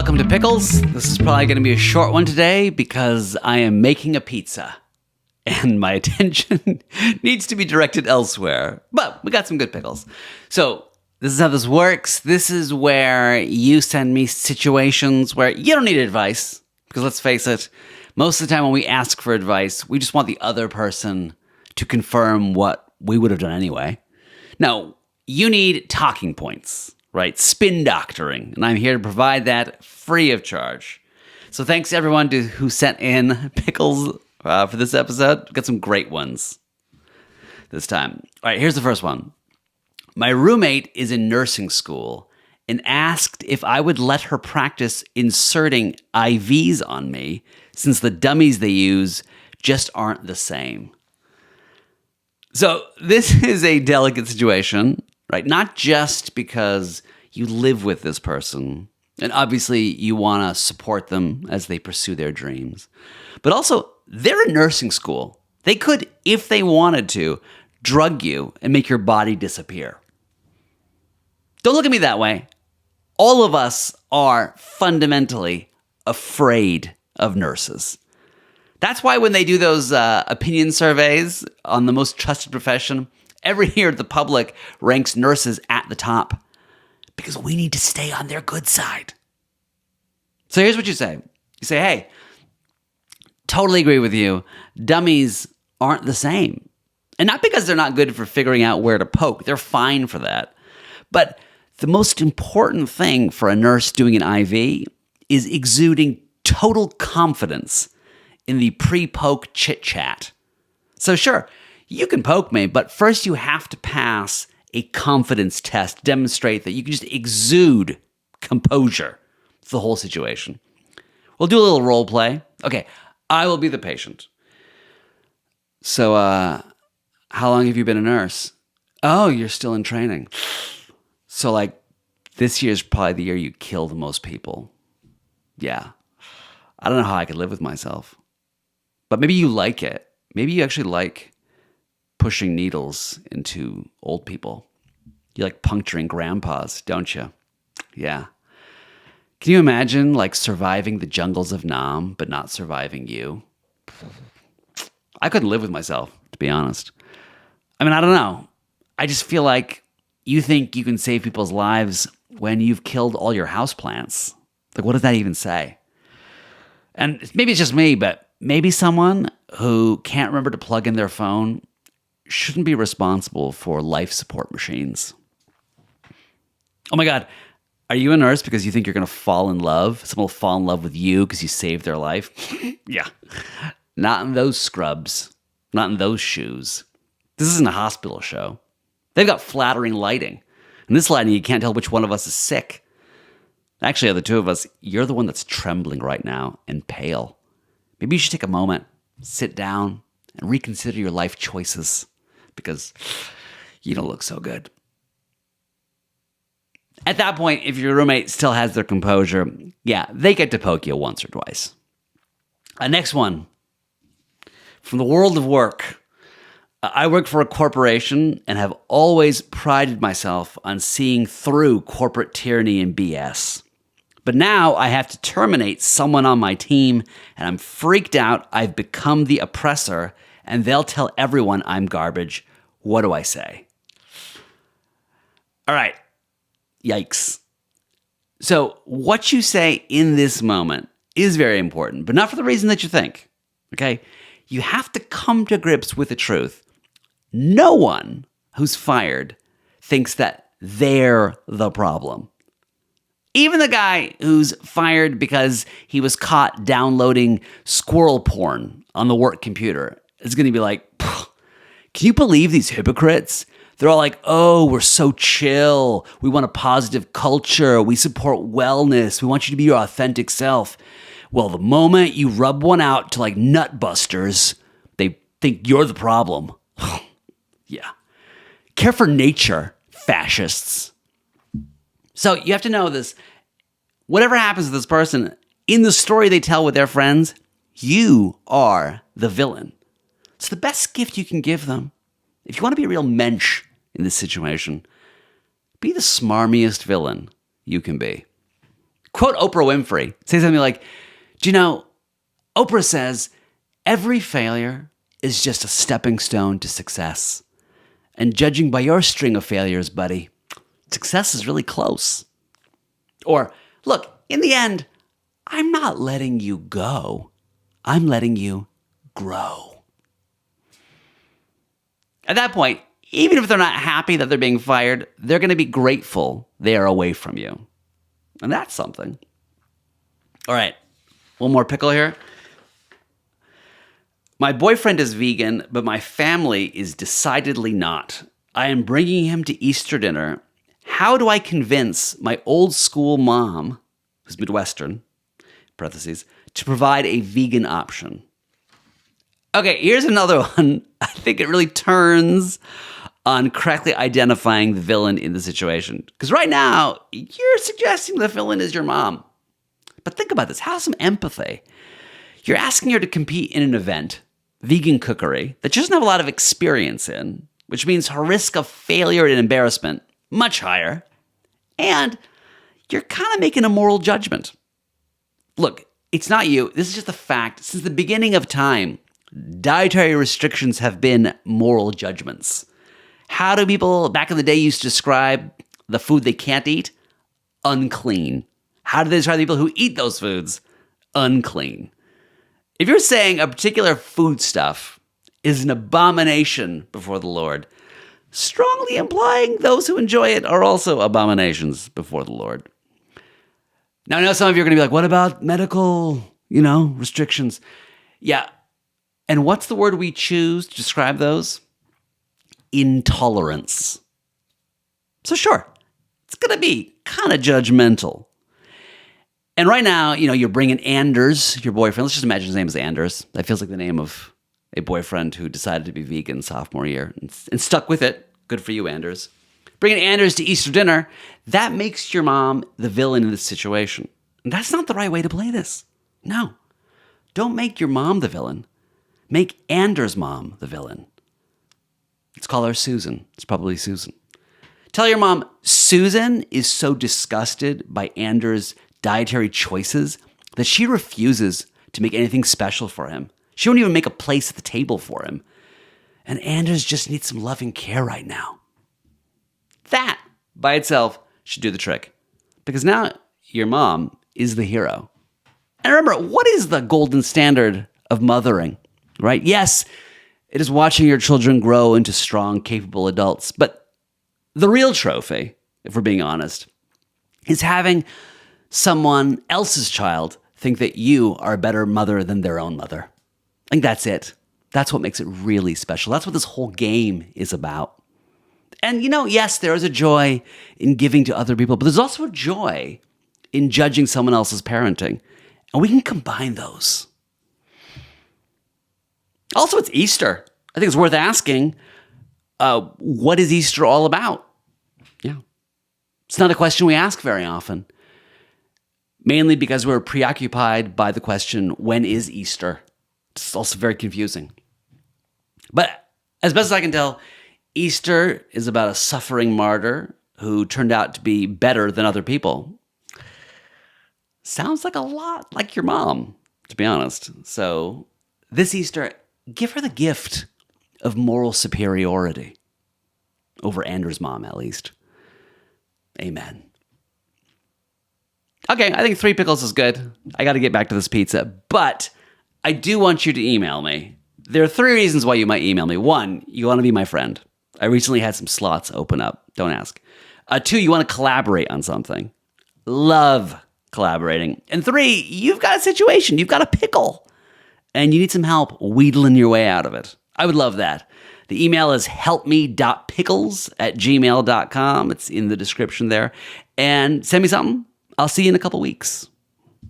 Welcome to Pickles. This is probably going to be a short one today because I am making a pizza and my attention needs to be directed elsewhere. But we got some good pickles. So this is how this works. This is where you send me situations where you don't need advice, because let's face it, most of the time when we ask for advice, we just want the other person to confirm what we would have done anyway. No, you need talking points. Right, spin doctoring, and I'm here to provide that free of charge. So thanks everyone who sent in pickles for this episode. Got some great ones this time. All right, here's the first one. My roommate is in nursing school and asked if I would let her practice inserting IVs on me since the dummies they use just aren't the same. So this is a delicate situation. Right? Not just because you live with this person, and obviously you want to support them as they pursue their dreams, but also they're in nursing school. They could, if they wanted to, drug you and make your body disappear. Don't look at me that way. All of us are fundamentally afraid of nurses. That's why when they do those opinion surveys on the most trusted profession, every year, the public ranks nurses at the top because we need to stay on their good side. So here's what you say. You say, hey, totally agree with you. Dummies aren't the same. And not because they're not good for figuring out where to poke. They're fine for that. But the most important thing for a nurse doing an IV is exuding total confidence in the pre-poke chit-chat. So sure, you can poke me, but first you have to pass a confidence test to demonstrate that you can just exude composure to the whole situation. We'll do a little role play. Okay, I will be the patient. So, how long have you been a nurse? Oh, you're still in training. So, this year's probably the year you killed most people. Yeah. I don't know how I could live with myself. But maybe you like it. Maybe you actually like pushing needles into old people. You like puncturing grandpas, don't you? Yeah. Can you imagine surviving the jungles of Nam, but not surviving you? I couldn't live with myself, to be honest. I mean, I don't know. I just feel like you think you can save people's lives when you've killed all your houseplants. What does that even say? And maybe it's just me, but maybe someone who can't remember to plug in their phone shouldn't be responsible for life support machines. Oh my God, are you a nurse because you think you're going to fall in love? Someone will fall in love with you because you saved their life? Yeah. Not in those scrubs. Not in those shoes. This isn't a hospital show. They've got flattering lighting. In this lighting, you can't tell which one of us is sick. Actually, of the two of us, you're the one that's trembling right now and pale. Maybe you should take a moment, sit down, and reconsider your life choices. Because you don't look so good. At that point, if your roommate still has their composure, yeah, they get to poke you once or twice. Next one. From the world of work. I work for a corporation and have always prided myself on seeing through corporate tyranny and BS. But now I have to terminate someone on my team, and I'm freaked out. I've become the oppressor, and they'll tell everyone I'm garbage. What do I say? All right. Yikes. So what you say in this moment is very important, but not for the reason that you think. Okay? You have to come to grips with the truth. No one who's fired thinks that they're the problem. Even the guy who's fired because he was caught downloading squirrel porn on the work computer is going to be like, can you believe these hypocrites? They're all like, oh, we're so chill. We want a positive culture. We support wellness. We want you to be your authentic self. Well, the moment you rub one out to nutbusters, they think you're the problem. Yeah. Care for nature, fascists. So you have to know this. Whatever happens to this person, in the story they tell with their friends, you are the villain. It's the best gift you can give them. If you want to be a real mensch in this situation, be the smarmiest villain you can be. quote Oprah Winfrey. Say something like, do you know, Oprah says, every failure is just a stepping stone to success. And judging by your string of failures, buddy, success is really close. Or, look, in the end, I'm not letting you go. I'm letting you grow. At that point, even if they're not happy that they're being fired, they're going to be grateful they are away from you. And that's something. All right, one more pickle here. My boyfriend is vegan, but my family is decidedly not. I am bringing him to Easter dinner. How do I convince my old school mom, who's Midwestern, parentheses, to provide a vegan option? Okay, here's another one. I think it really turns on correctly identifying the villain in the situation. Because right now, you're suggesting the villain is your mom. But think about this. Have some empathy. You're asking her to compete in an event, vegan cookery, that she doesn't have a lot of experience in, which means her risk of failure and embarrassment much higher. And you're kind of making a moral judgment. Look, it's not you. This is just a fact. Since the beginning of time, dietary restrictions have been moral judgments. How do people back in the day used to describe the food they can't eat? Unclean. How do they describe the people who eat those foods? Unclean. If you're saying a particular foodstuff is an abomination before the Lord, strongly implying those who enjoy it are also abominations before the Lord. Now, I know some of you are going to be like, what about medical, restrictions? Yeah. And what's the word we choose to describe those? Intolerance. So sure, it's going to be kind of judgmental. And right now, you're bringing Anders, your boyfriend. Let's just imagine his name is Anders. That feels like the name of a boyfriend who decided to be vegan sophomore year and stuck with it. Good for you, Anders. Bringing Anders to Easter dinner, that makes your mom the villain in this situation. And that's not the right way to play this. No. Don't make your mom the villain. Make Anders' mom the villain. Let's call her Susan. It's probably Susan. Tell your mom, Susan is so disgusted by Anders' dietary choices that she refuses to make anything special for him. She won't even make a place at the table for him. And Anders just needs some loving care right now. That, by itself, should do the trick. Because now your mom is the hero. And remember, what is the golden standard of mothering, right? Yes, it is watching your children grow into strong, capable adults. But the real trophy, if we're being honest, is having someone else's child think that you are a better mother than their own mother. I think that's it. That's what makes it really special. That's what this whole game is about. And yes, there is a joy in giving to other people, but there's also a joy in judging someone else's parenting. And we can combine those. Also, it's Easter. I think it's worth asking, what is Easter all about? Yeah. It's not a question we ask very often. Mainly because we're preoccupied by the question, when is Easter? It's also very confusing. But as best as I can tell, Easter is about a suffering martyr who turned out to be better than other people. Sounds like a lot like your mom, to be honest. So this Easter, give her the gift of moral superiority. Over Anders' mom, at least. Amen. Okay, I think 3 pickles is good. I got to get back to this pizza. But I do want you to email me. There are 3 reasons why you might email me. 1, you want to be my friend. I recently had some slots open up. Don't ask. 2, you want to collaborate on something. Love collaborating. And 3, you've got a situation. You've got a pickle. And you need some help wheedling your way out of it. I would love that. The email is helpme.pickles@gmail.com. It's in the description there. And send me something. I'll see you in a couple weeks.